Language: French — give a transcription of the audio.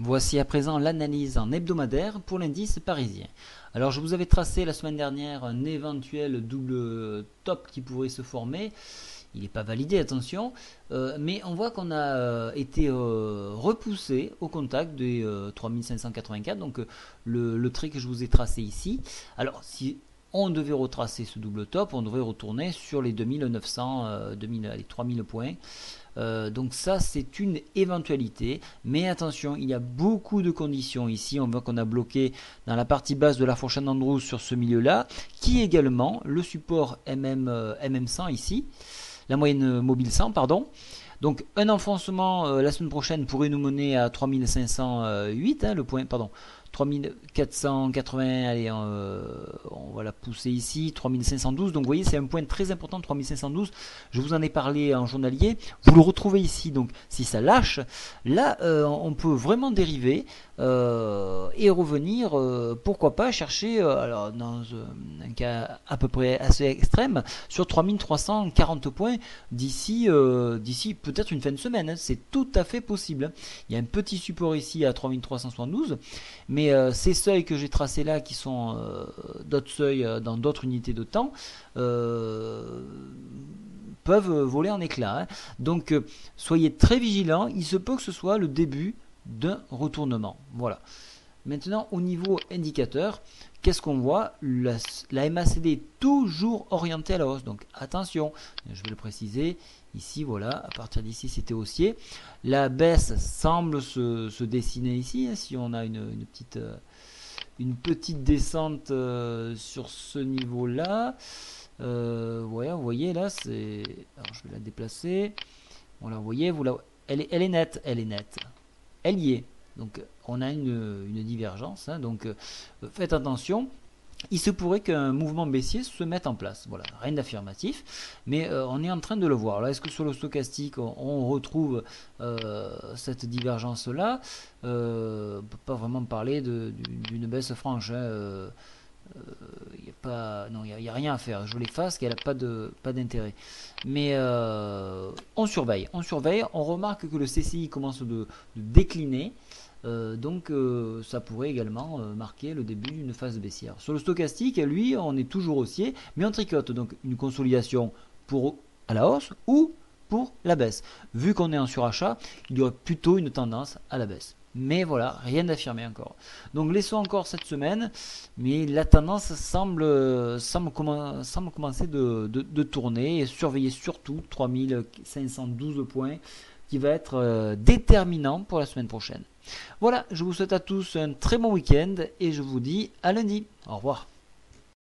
Voici à présent l'analyse en hebdomadaire pour l'indice parisien. Alors je vous avais tracé la semaine dernière un éventuel double top qui pourrait se former. Il n'est pas validé, attention, mais on voit qu'on a été repoussé au contact des 3584, donc le trait que je vous ai tracé ici. Alors si on devait retracer ce double top, on devrait retourner sur les 2900, 2000, les 3000 points. Donc ça c'est une éventualité, mais attention, il y a beaucoup de conditions ici. On voit qu'on a bloqué dans la partie basse de la fourchette d'Andrews sur ce milieu là, qui est également le support MM100 ici, la moyenne mobile 100 pardon. Donc un enfoncement la semaine prochaine pourrait nous mener à 3508, le point, pardon, 3480, allez, on va la pousser ici, 3512, donc vous voyez c'est un point très important, 3512, je vous en ai parlé en journalier, vous le retrouvez ici, donc si ça lâche, là on peut vraiment dériver et revenir, pourquoi pas chercher, alors dans un cas à peu près assez extrême, sur 3340 points d'ici peut-être une fin de semaine, c'est tout à fait possible. Il y a un petit support ici à 3372, mais ces seuils que j'ai tracés là, qui sont d'autres seuils dans d'autres unités de temps, peuvent voler en éclats. Donc soyez très vigilants, il se peut que ce soit le début d'un retournement. Voilà. Maintenant, au niveau indicateur, qu'est-ce qu'on voit? La MACD est toujours orientée à la hausse. Donc attention, je vais le préciser. Ici, voilà, à partir d'ici, c'était haussier. La baisse semble se dessiner ici. Si on a une petite descente sur ce niveau-là. Ouais, vous voyez là, c'est. Alors je vais la déplacer. Voilà, vous voyez, elle est nette, elle est nette. Elle y est. Donc on a une divergence, hein, donc faites attention. Il se pourrait qu'un mouvement baissier se mette en place. Voilà, rien d'affirmatif, mais on est en train de le voir. Est-ce que sur le stochastique, on retrouve cette divergence-là? On ne peut pas vraiment parler d'une baisse franche. Hein, il n'y a rien à faire. Je l'efface, qu'elle n'a pas d'intérêt. Mais on surveille, on remarque que le CCI commence de décliner. Donc ça pourrait également marquer le début d'une phase baissière. Sur le stochastique, lui, on est toujours haussier, mais on tricote. Donc une consolidation à la hausse ou pour la baisse. Vu qu'on est en surachat, il y aurait plutôt une tendance à la baisse. Mais voilà, rien d'affirmé encore. Donc laissons encore cette semaine, mais la tendance semble commencer de tourner, et surveillez surtout 3512 points qui va être déterminant pour la semaine prochaine. Voilà, je vous souhaite à tous un très bon week-end et je vous dis à lundi. Au revoir.